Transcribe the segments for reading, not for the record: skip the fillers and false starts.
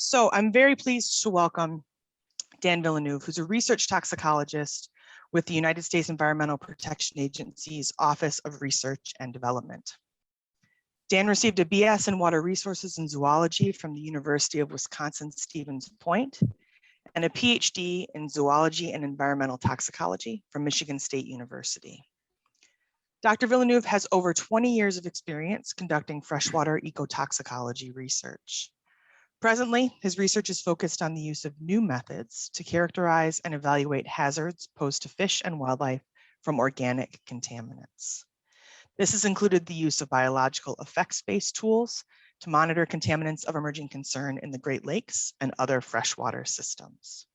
So I'm very pleased to welcome Dan Villeneuve, who's a research toxicologist with the United States Environmental Protection Agency's Office of Research and Development. Dan received a BS in Water Resources and Zoology from the University of Wisconsin-Stevens Point and a PhD in Zoology and Environmental Toxicology from Michigan State University. Dr. Villeneuve has over 20 years of experience conducting freshwater ecotoxicology research. Presently, his research is focused on the use of new methods to characterize and evaluate hazards posed to fish and wildlife from organic contaminants. This has included the use of biological effects-based tools to monitor contaminants of emerging concern in the Great Lakes and other freshwater systems.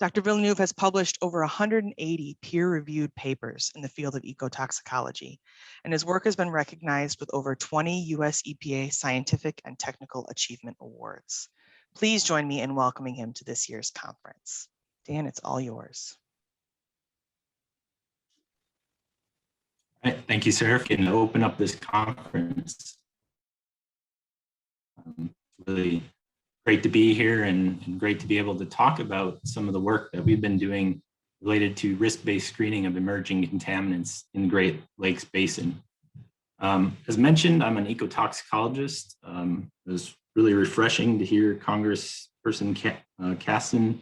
Dr. Villeneuve has published over 180 peer-reviewed papers in the field of ecotoxicology, and his work has been recognized with over 20 US EPA Scientific and Technical Achievement Awards. Please join me in welcoming him to this year's conference. Dan, it's all yours. All right, thank you, Sarah, for getting to open up this conference. Really great to be here and great to be able to talk about some of the work that we've been doing related to risk-based screening of emerging contaminants in the Great Lakes Basin. As mentioned, I'm an ecotoxicologist. It was really refreshing to hear Congressperson Casten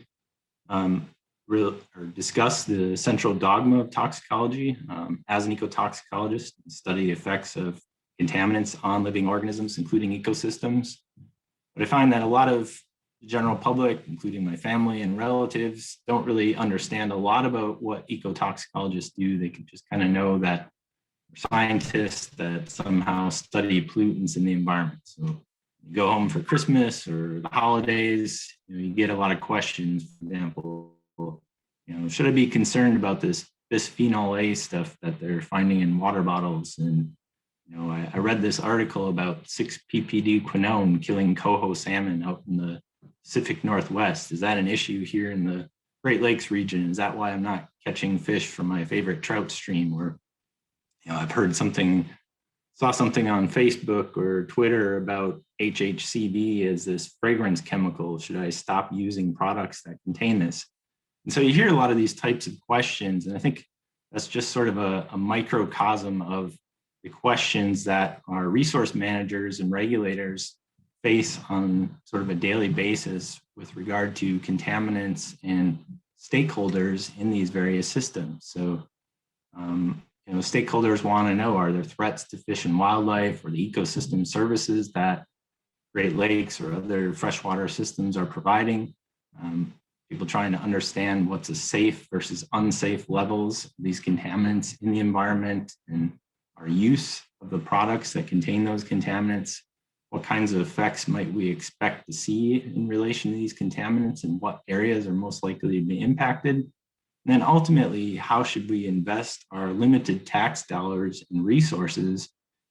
discuss the central dogma of toxicology. As an ecotoxicologist, I study the effects of contaminants on living organisms, including ecosystems. But I find that a lot of the general public, including my family and relatives, don't really understand a lot about what ecotoxicologists do. They can just kind of know that we're scientists that somehow study pollutants in the environment. So you go home for Christmas or the holidays, you get a lot of questions. For example, should I be concerned about this bisphenol A stuff that they're finding in water bottles? And I read this article about 6-ppd quinone killing coho salmon out in the Pacific Northwest. Is that an issue here in the Great Lakes region? Is that why I'm not catching fish from my favorite trout stream? Or, I've heard saw something on Facebook or Twitter about HHCD as this fragrance chemical. Should I stop using products that contain this? And so you hear a lot of these types of questions, and I think that's just sort of a microcosm of the questions that our resource managers and regulators face on sort of a daily basis with regard to contaminants and stakeholders in these various systems. So, stakeholders want to know, are there threats to fish and wildlife or the ecosystem services that Great Lakes or other freshwater systems are providing? People trying to understand what's a safe versus unsafe levels of these contaminants in the environment and our use of the products that contain those contaminants. What kinds of effects might we expect to see in relation to these contaminants and what areas are most likely to be impacted? And then ultimately, how should we invest our limited tax dollars and resources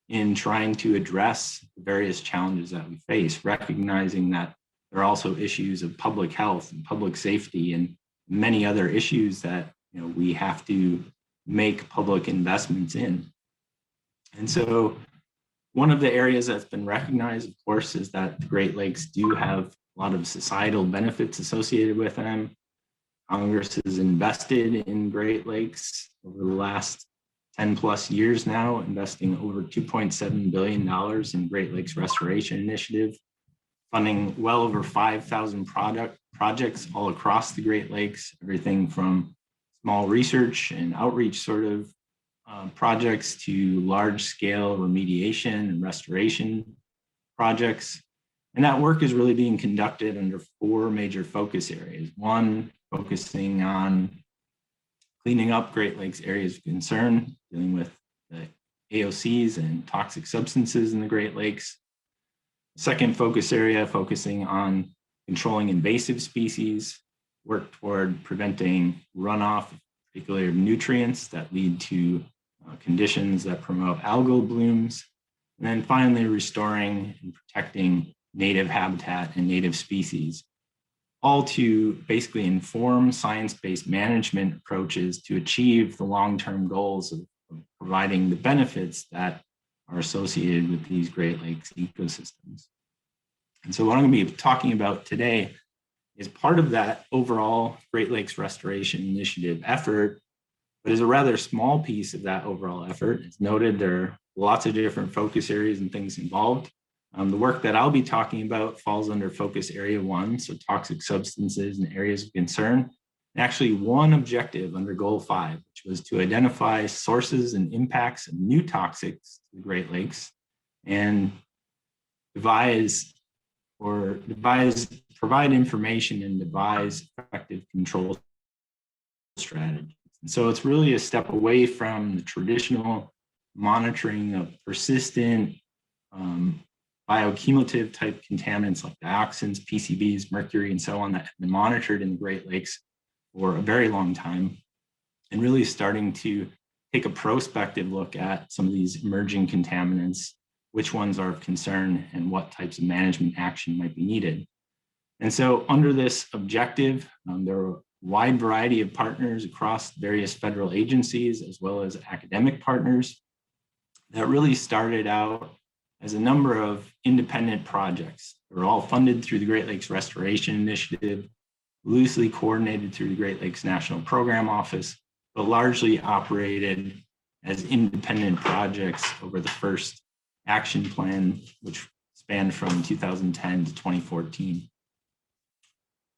in trying to address the various challenges that we face, recognizing that there are also issues of public health and public safety and many other issues that we have to make public investments in. And so one of the areas that's been recognized, of course, is that the Great Lakes do have a lot of societal benefits associated with them. Congress has invested in Great Lakes over the last 10 plus years now, investing over $2.7 billion in Great Lakes Restoration Initiative, funding well over 5,000 projects all across the Great Lakes, everything from small research and outreach sort of projects to large-scale remediation and restoration projects. And that work is really being conducted under 4 major focus areas. One, focusing on cleaning up Great Lakes areas of concern, dealing with the AOCs and toxic substances in the Great Lakes. Second focus area, focusing on controlling invasive species, work toward preventing runoff, particularly of nutrients that lead to conditions that promote algal blooms, and then finally restoring and protecting native habitat and native species, all to basically inform science-based management approaches to achieve the long-term goals of providing the benefits that are associated with these Great Lakes ecosystems. And so what I'm going to be talking about today is part of that overall Great Lakes Restoration Initiative effort, but is a rather small piece of that overall effort. As noted, there are lots of different focus areas and things involved. The work that I'll be talking about falls under focus area 1, so toxic substances and areas of concern. And actually one objective under goal 5, which was to identify sources and impacts of new toxics to the Great Lakes and provide information and devise effective control strategies. And so it's really a step away from the traditional monitoring of persistent bioaccumulative type contaminants like dioxins, PCBs, mercury, and so on that have been monitored in the Great Lakes for a very long time, and really starting to take a prospective look at some of these emerging contaminants, which ones are of concern, and what types of management action might be needed. And so under this objective, there are a wide variety of partners across various federal agencies, as well as academic partners that really started out as a number of independent projects. They're all funded through the Great Lakes Restoration Initiative, loosely coordinated through the Great Lakes National Program Office, but largely operated as independent projects over the first action plan, which spanned from 2010 to 2014.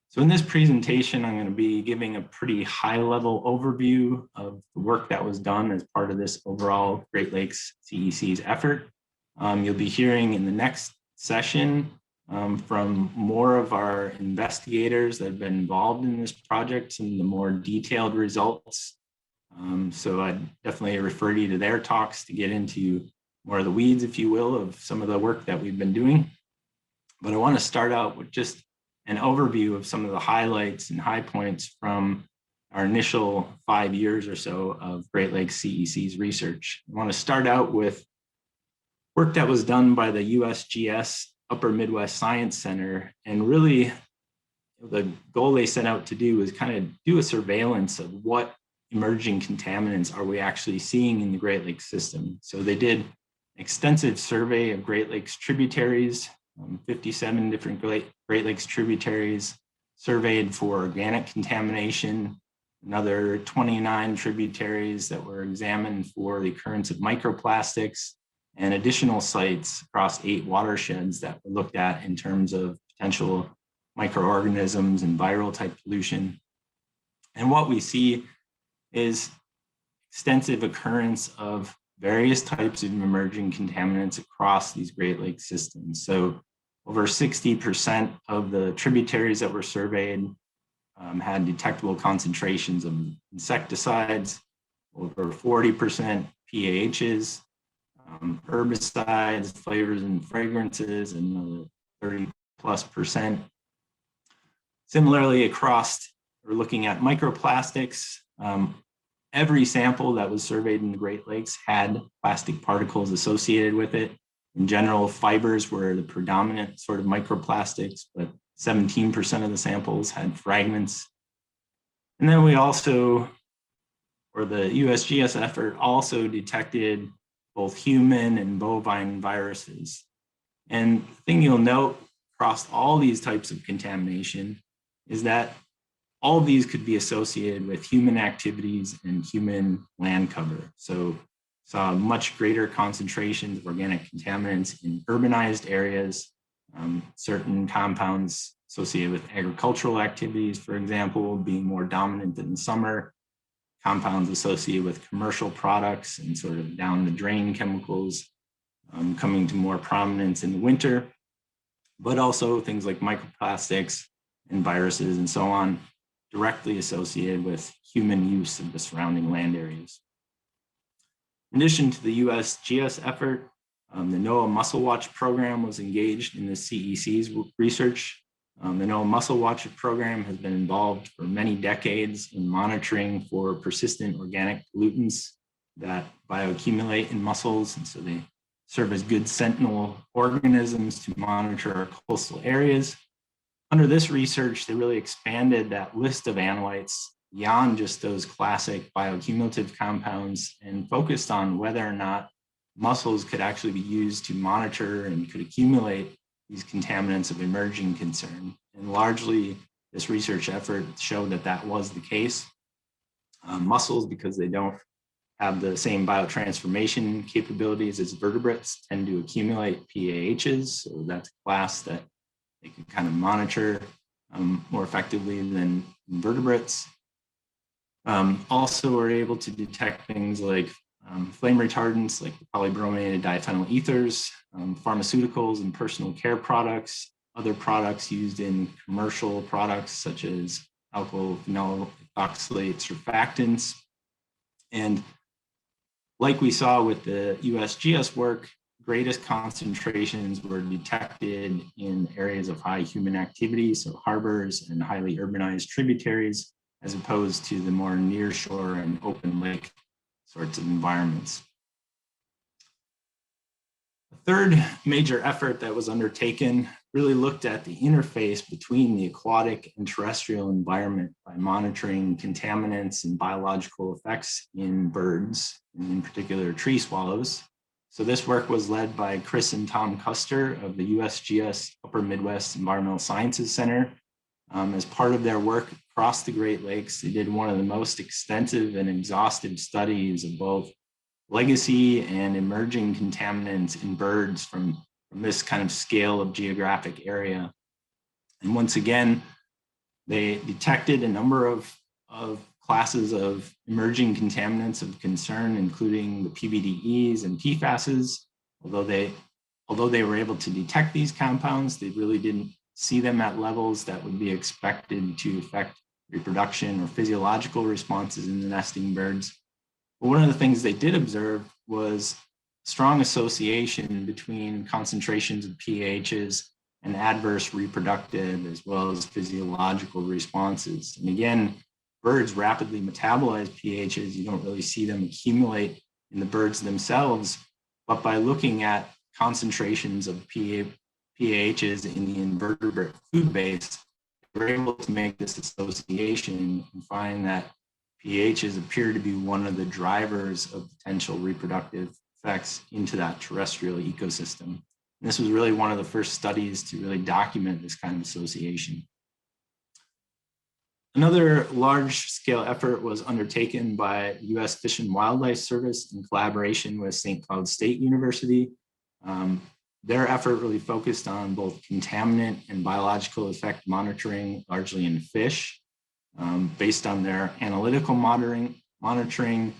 So in this presentation, I'm going to be giving a pretty high-level overview of the work that was done as part of this overall Great Lakes CEC's effort. You'll be hearing in the next session from more of our investigators that have been involved in this project and the more detailed results. So I'd definitely refer you to their talks to get into more of the weeds, if you will, of some of the work that we've been doing. But I want to start out with just an overview of some of the highlights and high points from our initial 5 years or so of Great Lakes CEC's research. I want to start out with work that was done by the USGS Upper Midwest Science Center. And really, the goal they set out to do was kind of do a surveillance of what emerging contaminants are we actually seeing in the Great Lakes system. So they did an extensive survey of Great Lakes tributaries, 57 different Great Lakes tributaries surveyed for organic contamination, another 29 tributaries that were examined for the occurrence of microplastics, and additional sites across 8 watersheds that were looked at in terms of potential microorganisms and viral type pollution. And what we see is extensive occurrence of various types of emerging contaminants across these Great Lakes systems. So over 60% of the tributaries that were surveyed had detectable concentrations of insecticides, over 40% PAHs, herbicides, flavors and fragrances, and 30+%. Similarly, across, we're looking at microplastics. Every sample that was surveyed in the Great Lakes had plastic particles associated with it. In general, fibers were the predominant sort of microplastics, but 17% of the samples had fragments. And then we also, or the USGS effort, also detected both human and bovine viruses. And the thing you'll note across all these types of contamination is that all of these could be associated with human activities and human land cover. So saw much greater concentrations of organic contaminants in urbanized areas, certain compounds associated with agricultural activities, for example, being more dominant in the summer, compounds associated with commercial products and sort of down the drain chemicals coming to more prominence in the winter, but also things like microplastics and viruses and so on, directly associated with human use of the surrounding land areas. In addition to the USGS effort, the NOAA Mussel Watch program was engaged in the CEC's research. The NOAA Mussel Watch program has been involved for many decades in monitoring for persistent organic pollutants that bioaccumulate in mussels. And so they serve as good sentinel organisms to monitor our coastal areas. Under this research, they really expanded that list of analytes beyond just those classic bioaccumulative compounds and focused on whether or not mussels could actually be used to monitor and could accumulate these contaminants of emerging concern. And largely, this research effort showed that that was the case. Mussels, because they don't have the same biotransformation capabilities as vertebrates, tend to accumulate PAHs. So that's a class that they can kind of monitor more effectively than invertebrates. Also, we're able to detect things like flame retardants, like the polybrominated diphenyl ethers, pharmaceuticals and personal care products, other products used in commercial products such as alkyl phenol oxalates, surfactants. And like we saw with the USGS work, greatest concentrations were detected in areas of high human activity, so harbors and highly urbanized tributaries, as opposed to the more nearshore and open lake sorts of environments. The third major effort that was undertaken really looked at the interface between the aquatic and terrestrial environment by monitoring contaminants and biological effects in birds, and in particular tree swallows. So this work was led by Chris and Tom Custer of the USGS Upper Midwest Environmental Sciences Center. As part of their work across the Great Lakes, they did one of the most extensive and exhaustive studies of both legacy and emerging contaminants in birds from this kind of scale of geographic area. And once again, they detected a number of classes of emerging contaminants of concern, including the PBDEs and PFASs. Although they were able to detect these compounds, they really didn't see them at levels that would be expected to affect reproduction or physiological responses in the nesting birds. But one of the things they did observe was strong association between concentrations of PAHs and adverse reproductive as well as physiological responses. And again, birds rapidly metabolize PAHs. You don't really see them accumulate in the birds themselves, but by looking at concentrations of PAHs in the invertebrate food base, we're able to make this association and find that PAHs appear to be one of the drivers of potential reproductive effects into that terrestrial ecosystem. And this was really one of the first studies to really document this kind of association. Another large-scale effort was undertaken by U.S. Fish and Wildlife Service in collaboration with St. Cloud State University. Their effort really focused on both contaminant and biological effect monitoring, largely in fish. Based on their analytical monitoring,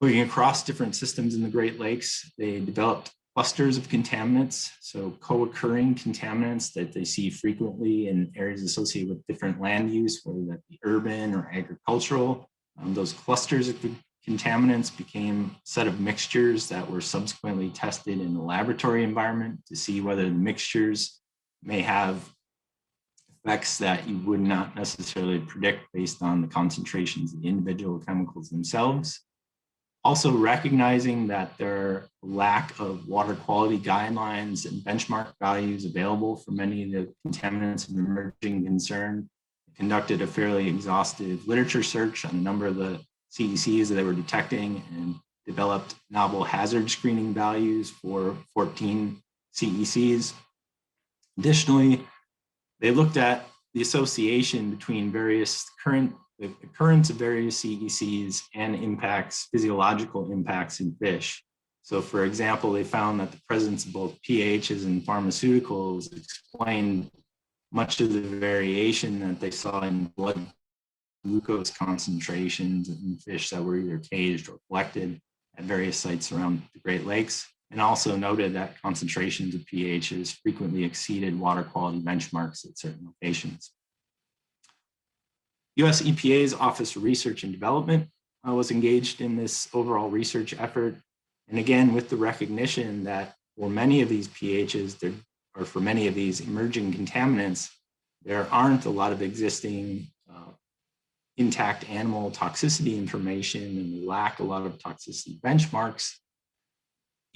looking across different systems in the Great Lakes, they developed clusters of contaminants, so co-occurring contaminants that they see frequently in areas associated with different land use, whether that be urban or agricultural. Those clusters of contaminants became a set of mixtures that were subsequently tested in the laboratory environment to see whether the mixtures may have effects that you would not necessarily predict based on the concentrations of the individual chemicals themselves. Also recognizing that there are lack of water quality guidelines and benchmark values available for many of the contaminants of emerging concern, conducted a fairly exhaustive literature search on a number of the CECs that they were detecting and developed novel hazard screening values for 14 CECs. Additionally, they looked at the association between the occurrence of various CECs and impacts, physiological impacts in fish. So for example, they found that the presence of both PAHs and pharmaceuticals explained much of the variation that they saw in blood glucose concentrations in fish that were either caged or collected at various sites around the Great Lakes, and also noted that concentrations of PAHs frequently exceeded water quality benchmarks at certain locations. US EPA's Office of Research and Development was engaged in this overall research effort. And again, with the recognition that for many of these PAHs, or for many of these emerging contaminants, there aren't a lot of existing intact animal toxicity information, and we lack a lot of toxicity benchmarks.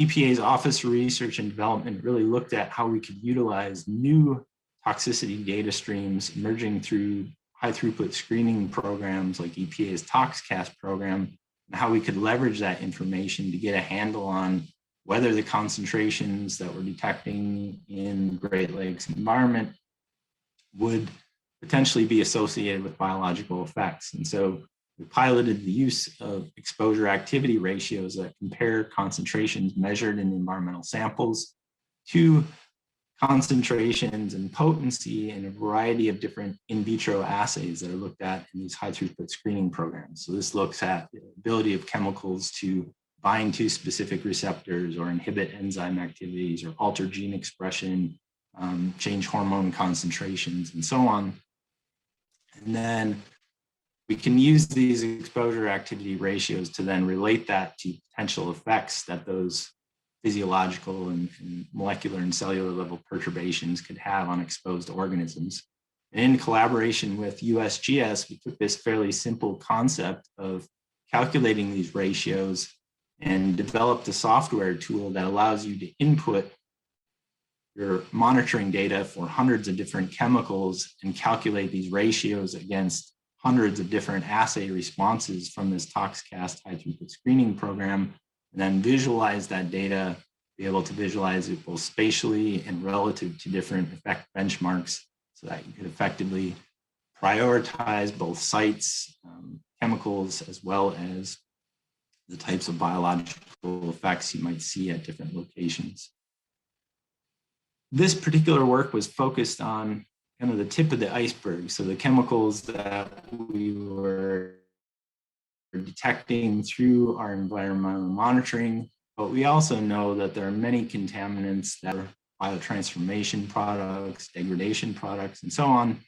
EPA's Office of Research and Development really looked at how we could utilize new toxicity data streams emerging through high throughput screening programs like EPA's ToxCast program, and how we could leverage that information to get a handle on whether the concentrations that we're detecting in Great Lakes environment would potentially be associated with biological effects. And so we piloted the use of exposure activity ratios that compare concentrations measured in environmental samples to concentrations and potency in a variety of different in vitro assays that are looked at in these high throughput screening programs. So this looks at the ability of chemicals to bind to specific receptors or inhibit enzyme activities or alter gene expression, change hormone concentrations, and so on. And then we can use these exposure activity ratios to then relate that to potential effects that those physiological and molecular and cellular level perturbations could have on exposed organisms. And in collaboration with USGS, we took this fairly simple concept of calculating these ratios and developed a software tool that allows you to input your monitoring data for hundreds of different chemicals and calculate these ratios against hundreds of different assay responses from this ToxCast high throughput screening program, and then visualize that data, be able to visualize it both spatially and relative to different effect benchmarks so that you could effectively prioritize both sites, chemicals, as well as the types of biological effects you might see at different locations. This particular work was focused on kind of the tip of the iceberg. So the chemicals that we were detecting through our environmental monitoring, but we also know that there are many contaminants that are biotransformation products, degradation products, and so on.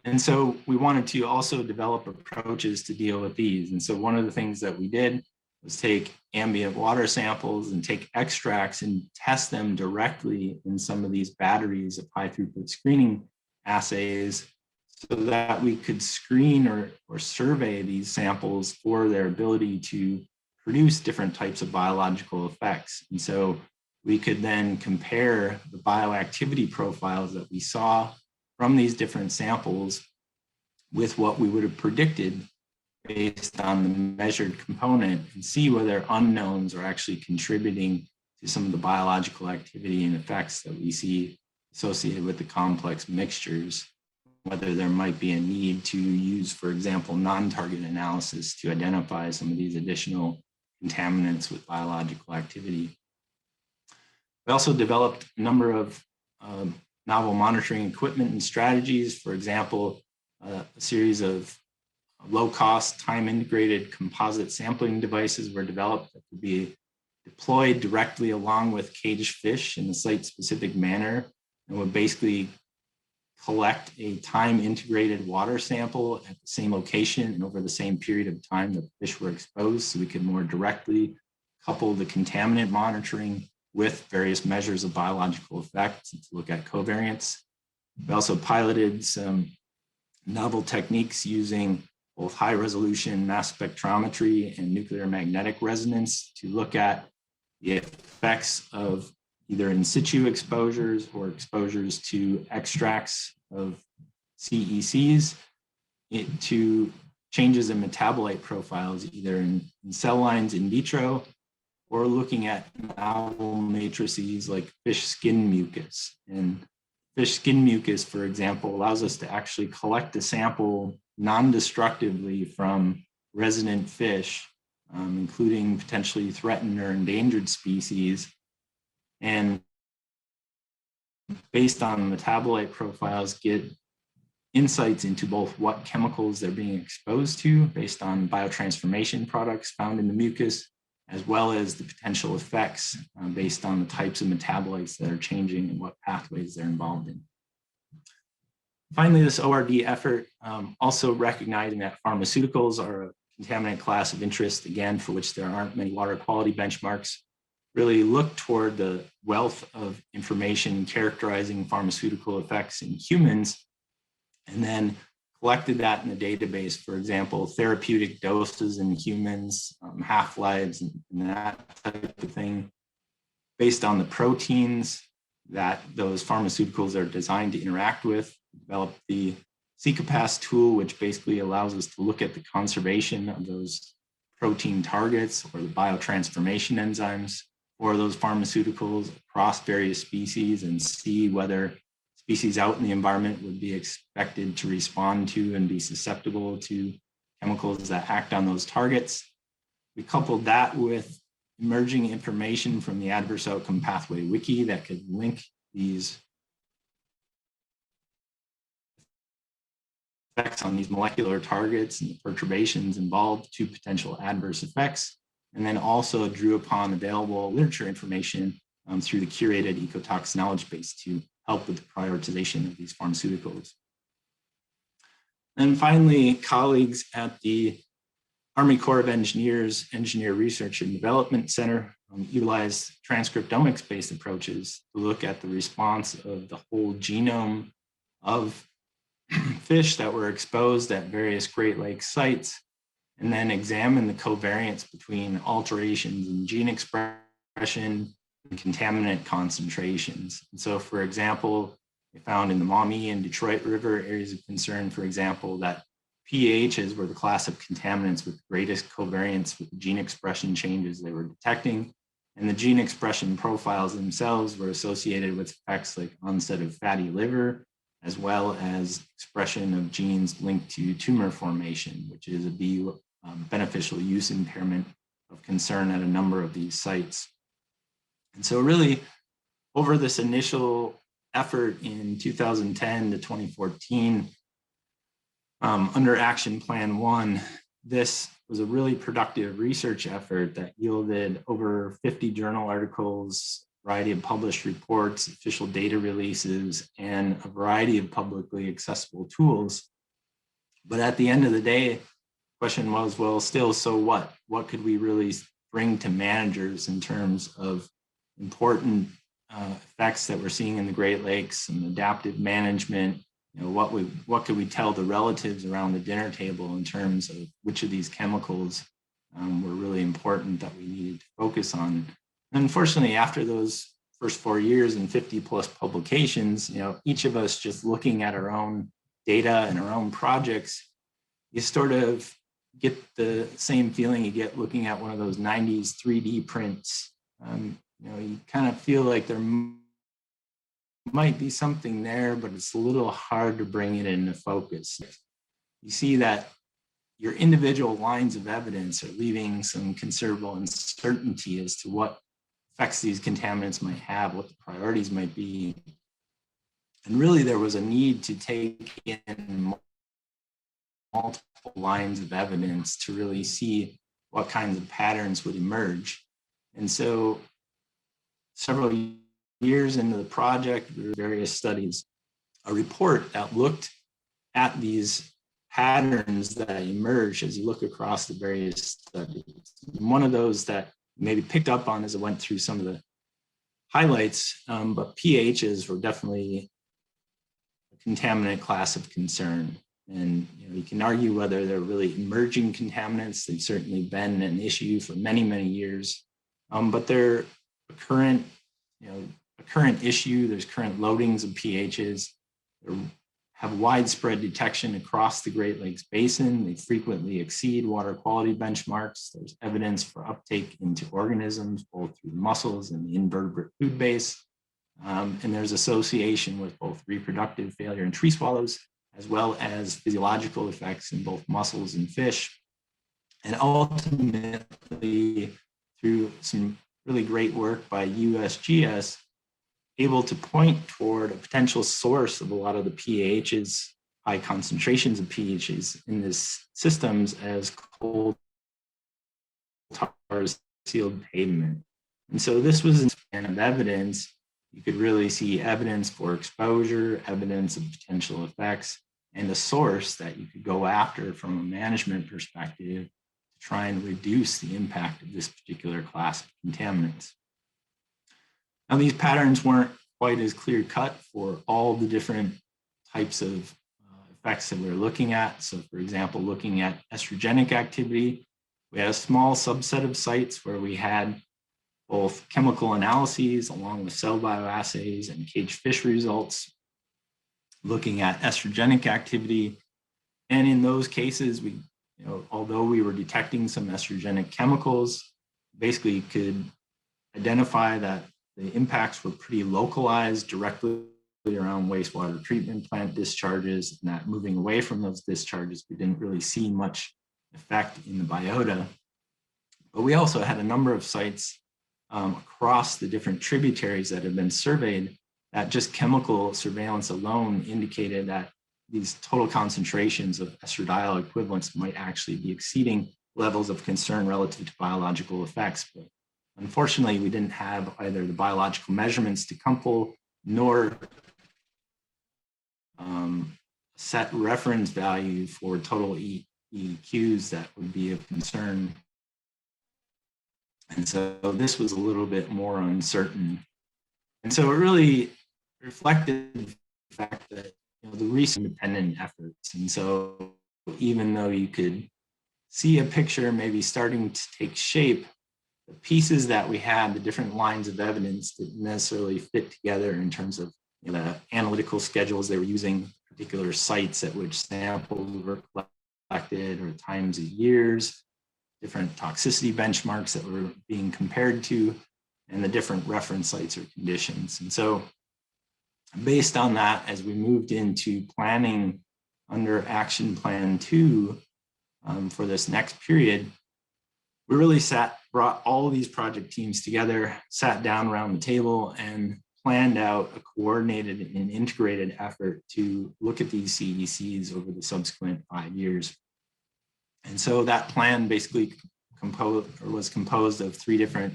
And so we wanted to also develop approaches to deal with these. And so one of the things that we did was take ambient water samples and take extracts and test them directly in some of these batteries of high throughput screening assays so that we could screen or survey these samples for their ability to produce different types of biological effects. And so we could then compare the bioactivity profiles that we saw from these different samples with what we would have predicted based on the measured component and see whether unknowns are actually contributing to some of the biological activity and effects that we see associated with the complex mixtures, whether there might be a need to use, for example, non-target analysis to identify some of these additional contaminants with biological activity. We also developed a number of novel monitoring equipment and strategies. For example, a series of low-cost, time-integrated composite sampling devices were developed that could be deployed directly along with caged fish in a site-specific manner and would basically collect a time-integrated water sample at the same location and over the same period of time that fish were exposed, so we could more directly couple the contaminant monitoring with various measures of biological effects to look at covariance. We also piloted some novel techniques using both high resolution mass spectrometry and nuclear magnetic resonance to look at the effects of either in situ exposures or exposures to extracts of CECs to changes in metabolite profiles, either in cell lines in vitro or looking at novel matrices like fish skin mucus. And fish skin mucus, for example, allows us to actually collect a sample non-destructively from resident fish, including potentially threatened or endangered species. And based on metabolite profiles, get insights into both what chemicals they're being exposed to based on biotransformation products found in the mucus, as well as the potential effects based on the types of metabolites that are changing and what pathways they're involved in. Finally, this ORD effort also recognizing that pharmaceuticals are a contaminant class of interest, again, for which there aren't many water quality benchmarks, really look toward the wealth of information characterizing pharmaceutical effects in humans, and then collected that in a database, for example, therapeutic doses in humans, half-lives, and that type of thing, based on the proteins that those pharmaceuticals are designed to interact with. Developed the CCAPAS tool, which basically allows us to look at the conservation of those protein targets or the biotransformation enzymes for those pharmaceuticals across various species and see whether species out in the environment would be expected to respond to and be susceptible to chemicals that act on those targets. We coupled that with emerging information from the Adverse Outcome Pathway Wiki that could link these effects on these molecular targets and the perturbations involved to potential adverse effects, and then also drew upon available literature information through the curated ecotox knowledge base to help with the prioritization of these pharmaceuticals. And finally, colleagues at the Army Corps of Engineers Engineer Research and Development Center utilized transcriptomics-based approaches to look at the response of the whole genome of fish that were exposed at various Great Lakes sites, and then examine the covariance between alterations in gene expression and contaminant concentrations. And so, for example, we found in the Maumee and Detroit River areas of concern, for example, that PAHs were the class of contaminants with the greatest covariance with the gene expression changes they were detecting. And the gene expression profiles themselves were associated with effects like onset of fatty liver, as well as expression of genes linked to tumor formation, which is a beneficial use impairment of concern at a number of these sites. And so really, over this initial effort in 2010 to 2014, under Action Plan 1, this was a really productive research effort that yielded over 50 journal articles, a variety of published reports, official data releases, and a variety of publicly accessible tools. But at the end of the day, the question was, well, still, so what? What could we really bring to managers in terms of important effects that we're seeing in the Great Lakes and adaptive management? You know, what could we tell the relatives around the dinner table in terms of which of these chemicals were really important that we needed to focus on? And unfortunately, after those first 4 years and 50 plus publications, you know, each of us just looking at our own data and our own projects, you sort of get the same feeling you get looking at one of those 90s 3D prints. You know, you kind of feel like there might be something there, but it's a little hard to bring it into focus. You see that your individual lines of evidence are leaving some considerable uncertainty as to what effects these contaminants might have, what the priorities might be. And really, there was a need to take in multiple lines of evidence to really see what kinds of patterns would emerge. And so several years into the project, there were various studies, a report that looked at these patterns that emerge as you look across the various studies. And one of those that maybe picked up on as I went through some of the highlights, but PAHs were definitely a contaminant class of concern. And you know, you can argue whether they're really emerging contaminants. They've certainly been an issue for many, many years, but they're a current, a current issue. There's current loadings of PAHs. They have widespread detection across the Great Lakes Basin. They frequently exceed water quality benchmarks. There's evidence for uptake into organisms, both through the mussels and the invertebrate food base. And there's association with both reproductive failure in tree swallows, as well as physiological effects in both mussels and fish. And ultimately, through some really great work by USGS, able to point toward a potential source of a lot of the PAHs, high concentrations of PAHs in these systems as coal tar sealed pavement. And so this was a span of evidence. You could really see evidence for exposure, evidence of potential effects, and a source that you could go after from a management perspective to try and reduce the impact of this particular class of contaminants. Now, these patterns weren't quite as clear cut for all the different types of effects that we're looking at. So, for example, looking at estrogenic activity, we had a small subset of sites where we had both chemical analyses along with cell bioassays and caged fish results, looking at estrogenic activity. And in those cases, we although we were detecting some estrogenic chemicals, basically could identify that the impacts were pretty localized directly around wastewater treatment plant discharges, and that moving away from those discharges, we didn't really see much effect in the biota. But we also had a number of sites across the different tributaries that have been surveyed that just chemical surveillance alone indicated that these total concentrations of estradiol equivalents might actually be exceeding levels of concern relative to biological effects. But unfortunately, we didn't have either the biological measurements to couple nor set reference value for total EEQs that would be of concern. And so this was a little bit more uncertain. And so it really reflected the fact that the recent independent efforts. And so even though you could see a picture maybe starting to take shape, the pieces that we had, the different lines of evidence didn't necessarily fit together in terms of the analytical schedules they were using, particular sites at which samples were collected, or times of years, different toxicity benchmarks that were being compared to, and the different reference sites or conditions. And so based on that, as we moved into planning under Action Plan 2 for this next period, we really brought all of these project teams together, sat down around the table, and planned out a coordinated and integrated effort to look at these CECs over the subsequent 5 years. And so that plan basically was composed of 3 different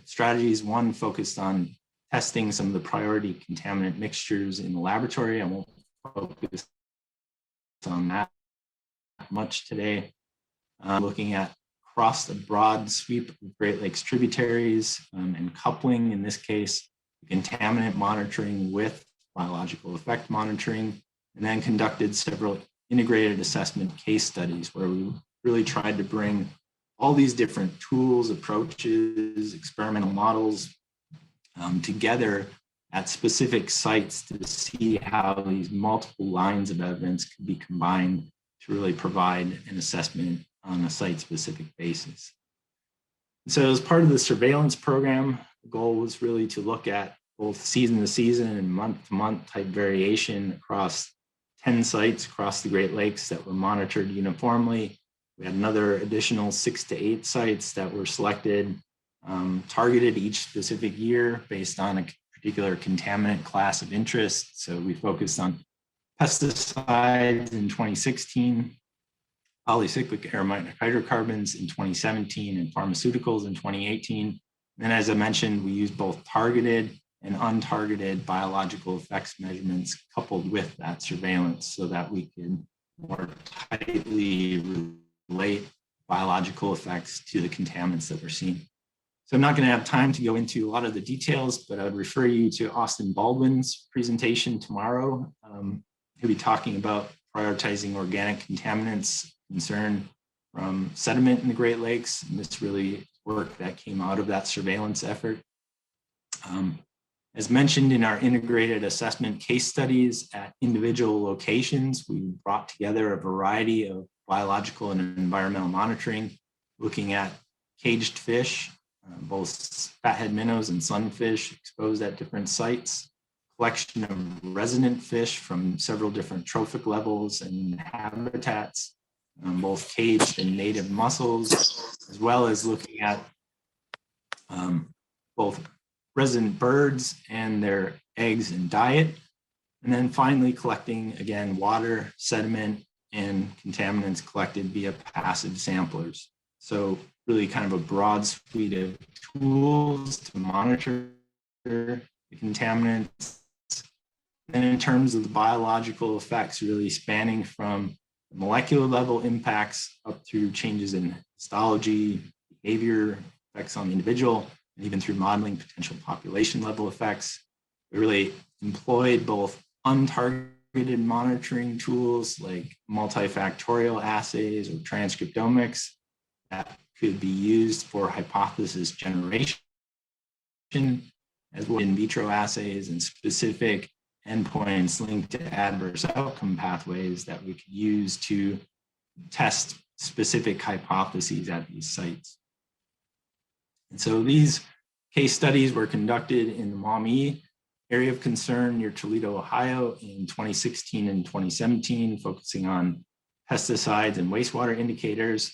strategies. One focused on testing some of the priority contaminant mixtures in the laboratory. I won't focus on that much today. Looking at across the broad sweep of Great Lakes tributaries and coupling, in this case, contaminant monitoring with biological effect monitoring, and then conducted several integrated assessment case studies where we really tried to bring all these different tools, approaches, experimental models together at specific sites to see how these multiple lines of evidence could be combined to really provide an assessment on a site-specific basis. So as part of the surveillance program, the goal was really to look at both season to season and month to month type variation across 10 sites across the Great Lakes that were monitored uniformly. We had another additional 6 to 8 sites that were selected, targeted each specific year based on a particular contaminant class of interest. So we focused on pesticides in 2016, polycyclic aromatic hydrocarbons in 2017, and pharmaceuticals in 2018. And as I mentioned, we used both targeted and untargeted biological effects measurements coupled with that surveillance so that we could more tightly relate biological effects to the contaminants that we're seeing. So I'm not going to have time to go into a lot of the details, but I would refer you to Austin Baldwin's presentation tomorrow. He'll be talking about prioritizing organic contaminants concern from sediment in the Great Lakes. And this really work that came out of that surveillance effort. As mentioned in our integrated assessment case studies at individual locations, we brought together a variety of biological and environmental monitoring, looking at caged fish, both fathead minnows and sunfish exposed at different sites, collection of resident fish from several different trophic levels and habitats, both caged and native mussels, as well as looking at both resident birds and their eggs and diet. And then finally collecting, again, water, sediment, and contaminants collected via passive samplers. So really kind of a broad suite of tools to monitor the contaminants. And in terms of the biological effects, really spanning from molecular level impacts up through changes in histology, behavior, effects on the individual, and even through modeling potential population level effects. We really employed both untargeted monitoring tools like multifactorial assays or transcriptomics that could be used for hypothesis generation, as well as in vitro assays and specific endpoints linked to adverse outcome pathways that we could use to test specific hypotheses at these sites. And so these case studies were conducted in the Maumee area of concern near Toledo, Ohio in 2016 and 2017, focusing on pesticides and wastewater indicators.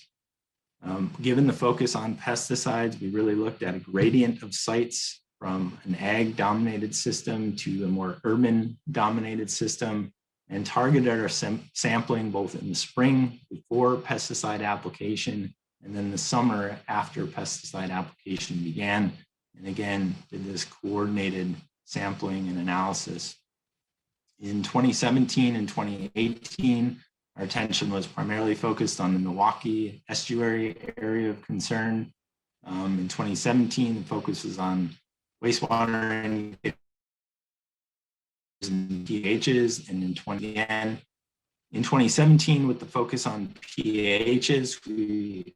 Given the focus on pesticides, we really looked at a gradient of sites from an ag-dominated system to a more urban-dominated system, and targeted our sampling both in the spring before pesticide application and then the summer after pesticide application began. And again, did this coordinated sampling and analysis. In 2017 and 2018, our attention was primarily focused on the Milwaukee estuary area of concern. In 2017, the focus was on wastewater indicators and pHs, and in 2017, with the focus on pHs, we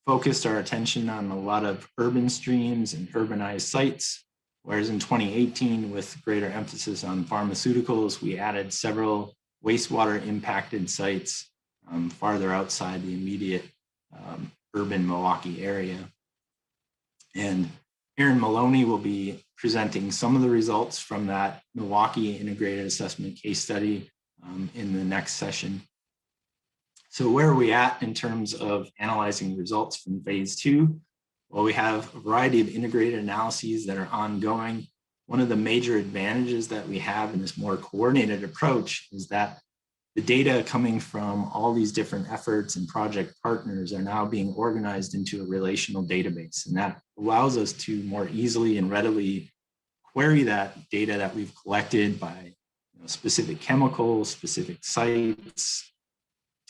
focused our attention on a lot of urban streams and urbanized sites, whereas in 2018, with greater emphasis on pharmaceuticals, we added several wastewater impacted sites farther outside the immediate urban Milwaukee area. And Aaron Maloney will be presenting some of the results from that Milwaukee integrated assessment case study in the next session. So where are we at in terms of analyzing results from phase 2? Well, we have a variety of integrated analyses that are ongoing. One of the major advantages that we have in this more coordinated approach is that the data coming from all these different efforts and project partners are now being organized into a relational database. And that allows us to more easily and readily query that data that we've collected by specific chemicals, specific sites,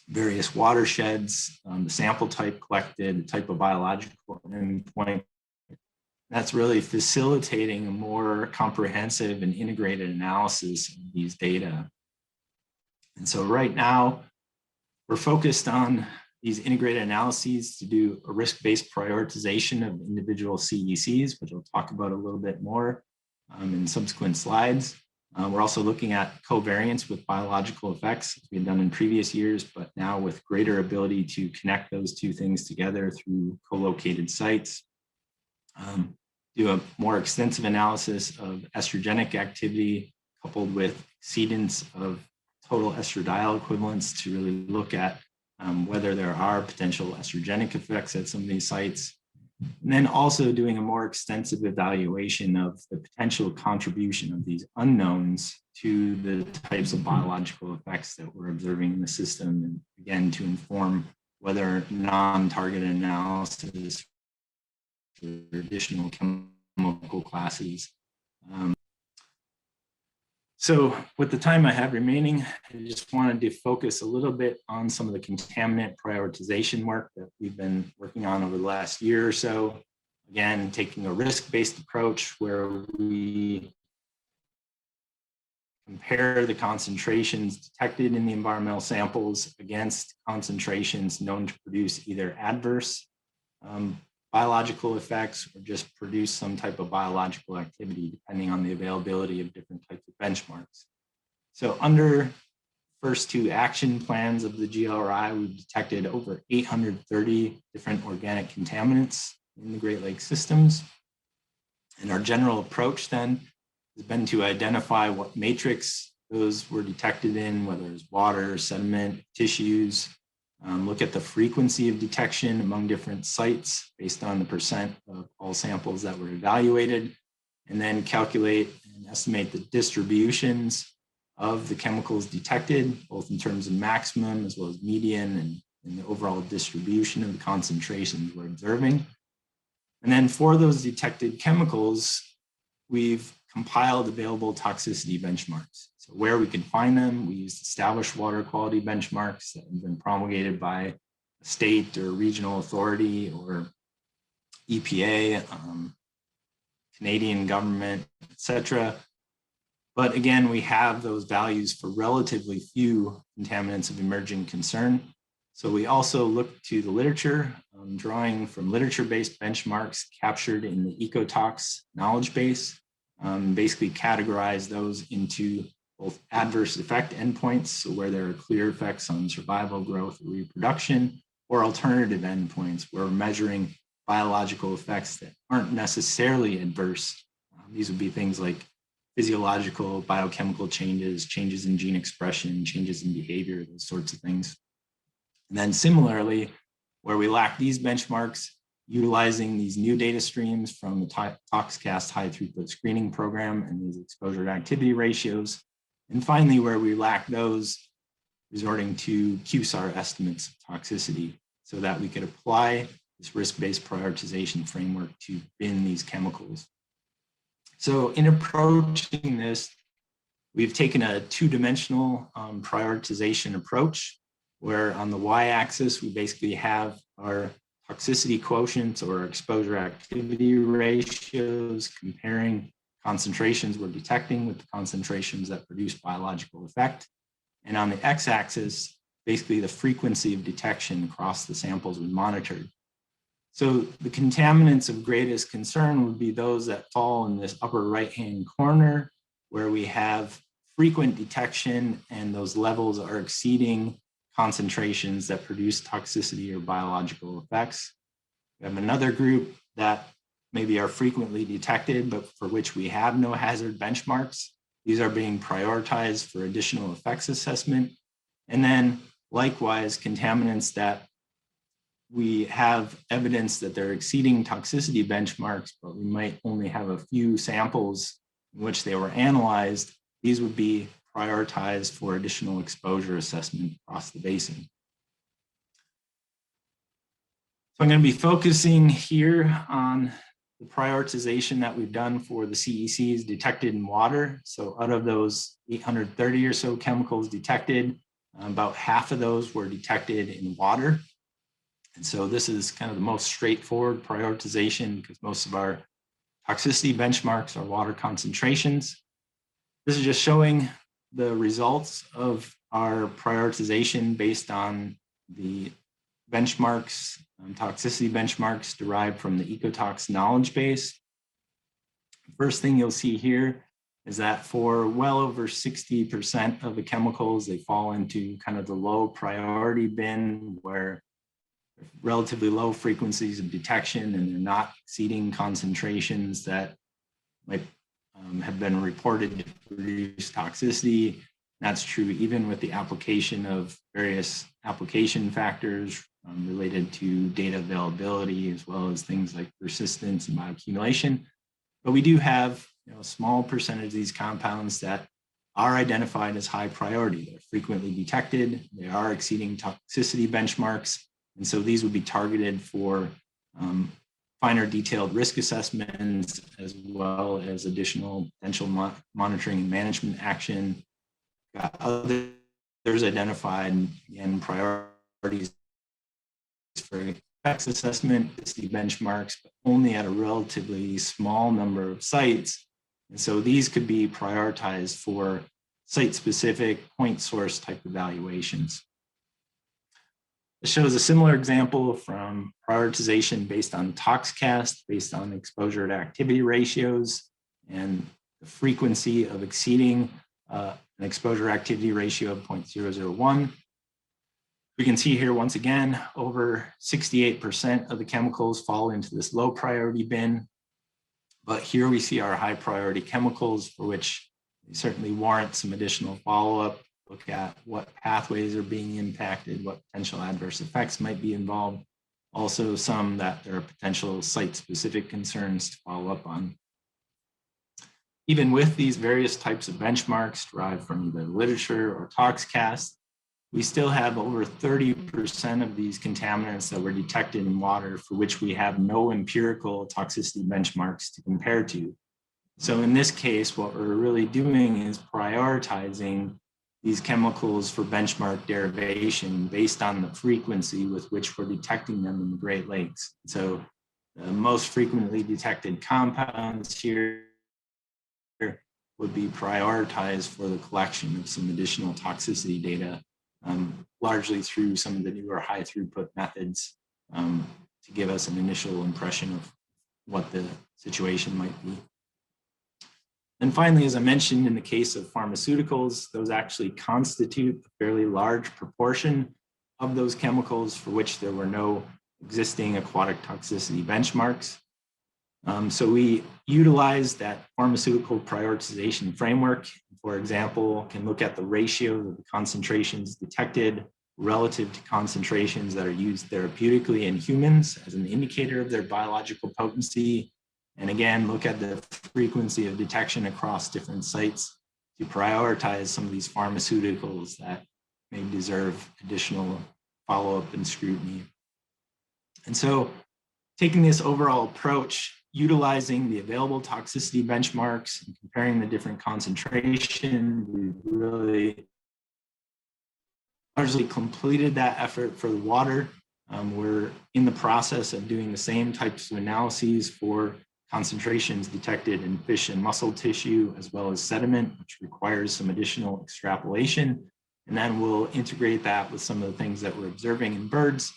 various watersheds, the sample type collected, the type of biological endpoint. That's really facilitating a more comprehensive and integrated analysis of these data. And so right now, we're focused on these integrated analyses to do a risk-based prioritization of individual CECs, which I'll talk about a little bit more in subsequent slides. We're also looking at covariance with biological effects, as we've done in previous years, but now with greater ability to connect those two things together through co-located sites. Do a more extensive analysis of estrogenic activity coupled with exceedance of total estradiol equivalents to really look at whether there are potential estrogenic effects at some of these sites. And then also doing a more extensive evaluation of the potential contribution of these unknowns to the types of biological effects that we're observing in the system, and again, to inform whether non-targeted analysis for additional chemical classes. So with the time I have remaining, I just wanted to focus a little bit on some of the contaminant prioritization work that we've been working on over the last year or so. Again, taking a risk-based approach where we compare the concentrations detected in the environmental samples against concentrations known to produce either adverse biological effects or just produce some type of biological activity, depending on the availability of different types of benchmarks. So under first two action plans of the GLRI, we've detected over 830 different organic contaminants in the Great Lakes systems. And our general approach then has been to identify what matrix those were detected in, whether it's water, sediment, tissues, look at the frequency of detection among different sites based on the percent of all samples that were evaluated, and then calculate and estimate the distributions of the chemicals detected, both in terms of maximum as well as median and the overall distribution of the concentrations we're observing. And then for those detected chemicals, we've compiled available toxicity benchmarks. So where we can find them, we used established water quality benchmarks that have been promulgated by a state or regional authority or EPA, Canadian government, etc. But again, we have those values for relatively few contaminants of emerging concern. So we also look to the literature, drawing from literature-based benchmarks captured in the Ecotox knowledge base, basically categorize those into both adverse effect endpoints, so where there are clear effects on survival, growth, or reproduction, or alternative endpoints where we're measuring biological effects that aren't necessarily adverse. These would be things like physiological, biochemical changes, changes in gene expression, changes in behavior, those sorts of things. And then similarly, where we lack these benchmarks, utilizing these new data streams from the ToxCast high throughput screening program and these exposure to activity ratios. And finally, where we lack those, resorting to QSAR estimates of toxicity so that we could apply this risk-based prioritization framework to bin these chemicals. So in approaching this, we've taken a two-dimensional prioritization approach, where on the y-axis, we basically have our toxicity quotients or exposure activity ratios comparing concentrations we're detecting with the concentrations that produce biological effect. And on the x-axis, basically the frequency of detection across the samples we monitored. So the contaminants of greatest concern would be those that fall in this upper right-hand corner, where we have frequent detection and those levels are exceeding concentrations that produce toxicity or biological effects. We have another group that maybe are frequently detected, but for which we have no hazard benchmarks. These are being prioritized for additional effects assessment. And then likewise, contaminants that we have evidence that they're exceeding toxicity benchmarks, but we might only have a few samples in which they were analyzed. These would be prioritized for additional exposure assessment across the basin. So I'm going to be focusing here on the prioritization that we've done for the CECs detected in water. So out of those 830 or so chemicals detected, about half of those were detected in water. And so this is kind of the most straightforward prioritization because most of our toxicity benchmarks are water concentrations. This is just showing the results of our prioritization based on the benchmarks, toxicity benchmarks derived from the Ecotox knowledge base. The first thing you'll see here is that for well over 60% of the chemicals, they fall into kind of the low priority bin where relatively low frequencies of detection and they're not exceeding concentrations that might have been reported to produce toxicity. That's true even with the application of various application factors related to data availability, as well as things like persistence and bioaccumulation. But we do have a small percentage of these compounds that are identified as high priority. They're frequently detected, they are exceeding toxicity benchmarks, and so these would be targeted for finer detailed risk assessments, as well as additional potential monitoring and management action. Got others identified and priorities for effects assessment, toxicity benchmarks, but only at a relatively small number of sites. And so these could be prioritized for site-specific point source type evaluations. This shows a similar example from prioritization based on ToxCast, based on exposure to activity ratios and the frequency of exceeding an exposure activity ratio of 0.001. We can see here once again, over 68% of the chemicals fall into this low priority bin. But here we see our high priority chemicals for which they certainly warrant some additional follow-up. Look at what pathways are being impacted, what potential adverse effects might be involved. Also some that there are potential site-specific concerns to follow up on. Even with these various types of benchmarks derived from either literature or ToxCast, we still have over 30% of these contaminants that were detected in water for which we have no empirical toxicity benchmarks to compare to. So in this case, what we're really doing is prioritizing these chemicals for benchmark derivation based on the frequency with which we're detecting them in the Great Lakes. So the most frequently detected compounds here would be prioritized for the collection of some additional toxicity data, largely through some of the newer high throughput methods to give us an initial impression of what the situation might be. And finally, as I mentioned, in the case of pharmaceuticals, those actually constitute a fairly large proportion of those chemicals for which there were no existing aquatic toxicity benchmarks. So we utilize that pharmaceutical prioritization framework. For example, can look at the ratio of the concentrations detected relative to concentrations that are used therapeutically in humans as an indicator of their biological potency. And again, look at the frequency of detection across different sites to prioritize some of these pharmaceuticals that may deserve additional follow-up and scrutiny. And so taking this overall approach, utilizing the available toxicity benchmarks and comparing the different concentrations, we really largely completed that effort for the water. We're in the process of doing the same types of analyses for concentrations detected in fish and mussel tissue, as well as sediment, which requires some additional extrapolation. And then we'll integrate that with some of the things that we're observing in birds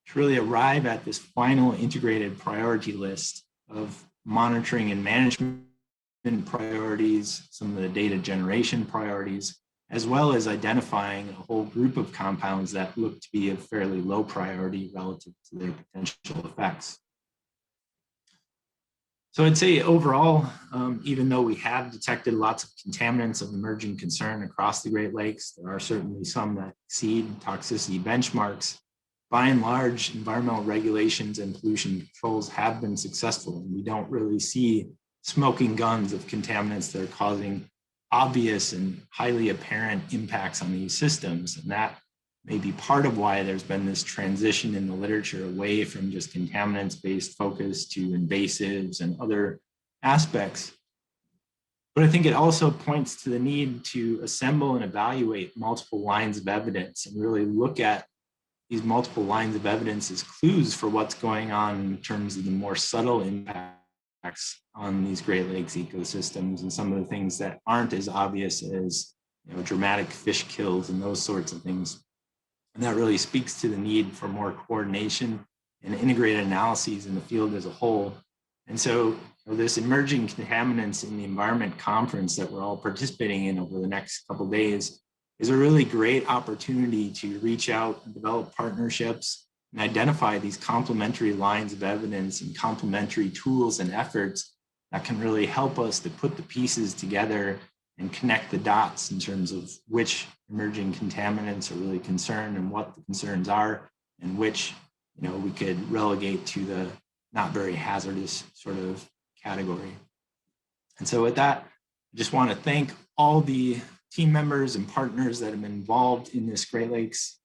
to really arrive at this final integrated priority list of monitoring and management priorities, some of the data generation priorities, as well as identifying a whole group of compounds that look to be of fairly low priority relative to their potential effects. So I'd say overall, even though we have detected lots of contaminants of emerging concern across the Great Lakes, there are certainly some that exceed toxicity benchmarks. By and large, environmental regulations and pollution controls have been successful, and we don't really see smoking guns of contaminants that are causing obvious and highly apparent impacts on these systems. And that may be part of why there's been this transition in the literature away from just contaminants-based focus to invasives and other aspects. But I think it also points to the need to assemble and evaluate multiple lines of evidence and really look at these multiple lines of evidence as clues for what's going on in terms of the more subtle impacts on these Great Lakes ecosystems and some of the things that aren't as obvious as dramatic fish kills and those sorts of things. And that really speaks to the need for more coordination and integrated analyses in the field as a whole. And so this emerging contaminants in the environment conference that we're all participating in over the next couple of days is a really great opportunity to reach out and develop partnerships and identify these complementary lines of evidence and complementary tools and efforts that can really help us to put the pieces together and connect the dots in terms of which emerging contaminants are really concerned and what the concerns are, and which we could relegate to the not very hazardous sort of category. And so with that, I just want to thank all the team members and partners that have been involved in this Great Lakes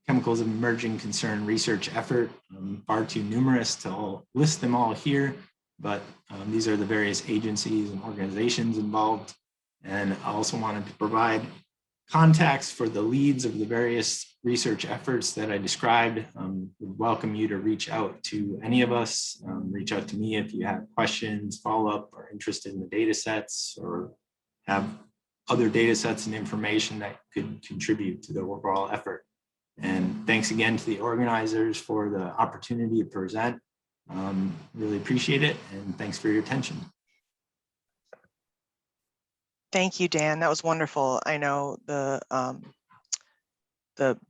Chemicals of Emerging Concern research effort. Far too numerous to list them all here, but these are the various agencies and organizations involved. And I also wanted to provide contacts for the leads of the various research efforts that I described. Would welcome you to reach out to any of us. Reach out to me if you have questions, follow-up, or interested in the data sets, or have other data sets and information that could contribute to the overall effort. And thanks again to the organizers for the opportunity to present. Really appreciate it, and thanks for your attention. Thank you, Dan. That was wonderful. I know the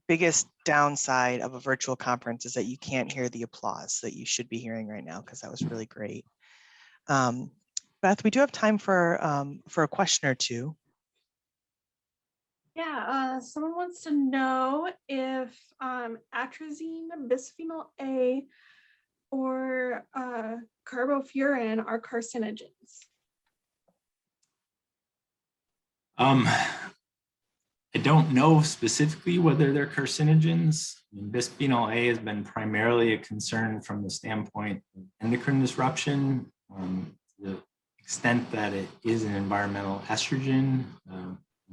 biggest downside of a virtual conference is that you can't hear the applause that you should be hearing right now, because that was really great. Beth, we do have time for a question or two. Yeah, someone wants to know if atrazine, bisphenol A, or carbofuran are carcinogens. I don't know specifically whether they're carcinogens. Bisphenol A has been primarily a concern from the standpoint of endocrine disruption. The extent that it is an environmental estrogen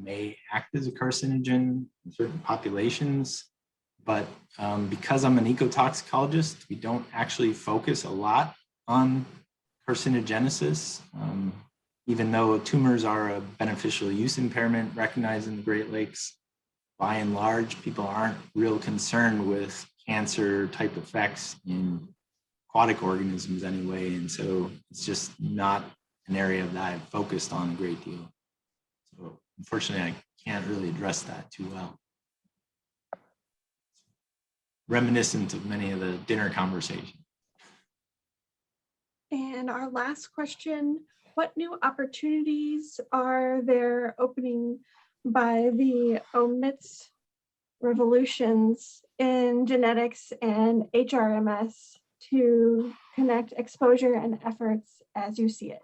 may act as a carcinogen in certain populations. But because I'm an ecotoxicologist, we don't actually focus a lot on carcinogenesis. Even though tumors are a beneficial use impairment recognized in the Great Lakes, by and large, people aren't real concerned with cancer type effects in aquatic organisms anyway. And so it's just not an area that I've focused on a great deal. So unfortunately, I can't really address that too well. Reminiscent of many of the dinner conversations. And our last question, what new opportunities are there opening by the omics revolutions in genetics and HRMS to connect exposure and efforts as you see it?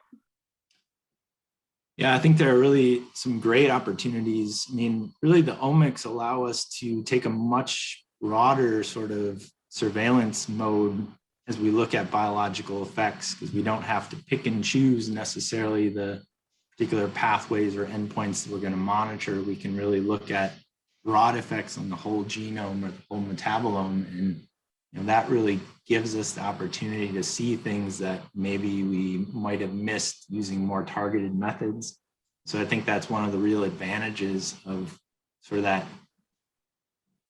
Yeah, I think there are really some great opportunities. I mean, really the omics allow us to take a much broader sort of surveillance mode as we look at biological effects, because we don't have to pick and choose necessarily the particular pathways or endpoints that we're going to monitor. We can really look at broad effects on the whole genome or the whole metabolome, and that really gives us the opportunity to see things that maybe we might have missed using more targeted methods. So I think that's one of the real advantages of sort of that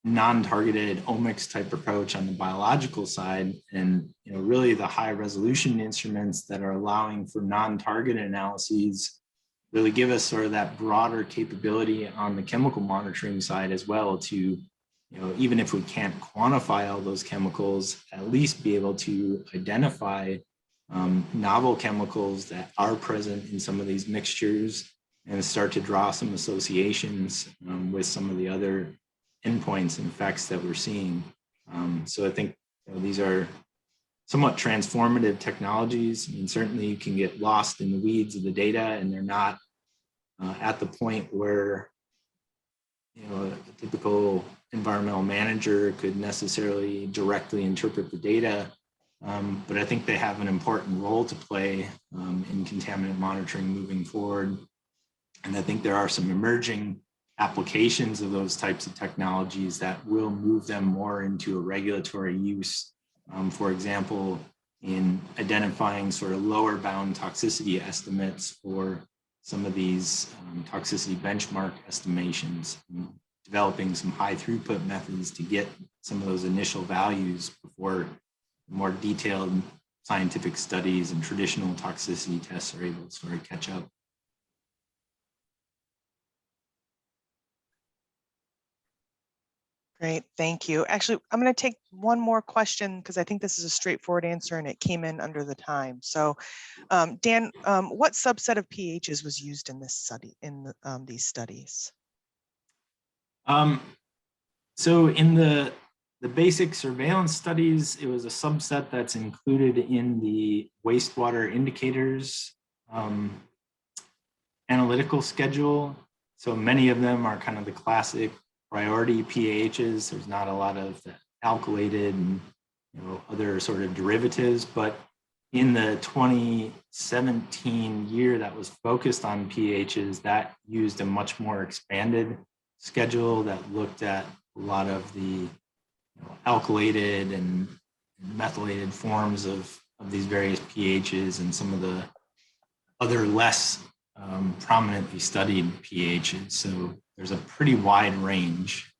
non-targeted omics type approach on the biological side, and really the high resolution instruments that are allowing for non-targeted analyses really give us sort of that broader capability on the chemical monitoring side as well to, even if we can't quantify all those chemicals, at least be able to identify novel chemicals that are present in some of these mixtures and start to draw some associations with some of the other endpoints and effects that we're seeing. So I think these are somewhat transformative technologies. I mean, certainly you can get lost in the weeds of the data, and they're not at the point where a typical environmental manager could necessarily directly interpret the data. But I think they have an important role to play in contaminant monitoring moving forward. And I think there are some emerging applications of those types of technologies that will move them more into a regulatory use. For example, in identifying sort of lower bound toxicity estimates for some of these toxicity benchmark estimations, developing some high throughput methods to get some of those initial values before more detailed scientific studies and traditional toxicity tests are able to sort of catch up. Great, thank you. Actually, I'm going to take one more question because I think this is a straightforward answer and it came in under the time. So, Dan, what subset of pHs was used in this study, in these studies? So in the basic surveillance studies, it was a subset that's included in the wastewater indicators analytical schedule. So many of them are kind of the classic priority pHs. There's not a lot of the alkylated and other sort of derivatives, but in the 2017 year that was focused on pHs, that used a much more expanded schedule that looked at a lot of the alkylated and methylated forms of these various pHs and some of the other less prominently studied pHs. So there's a pretty wide range.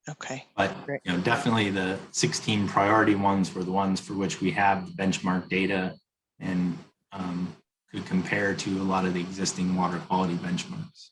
Okay. But definitely the 16 priority ones were the ones for which we have the benchmark data and could compare to a lot of the existing water quality benchmarks.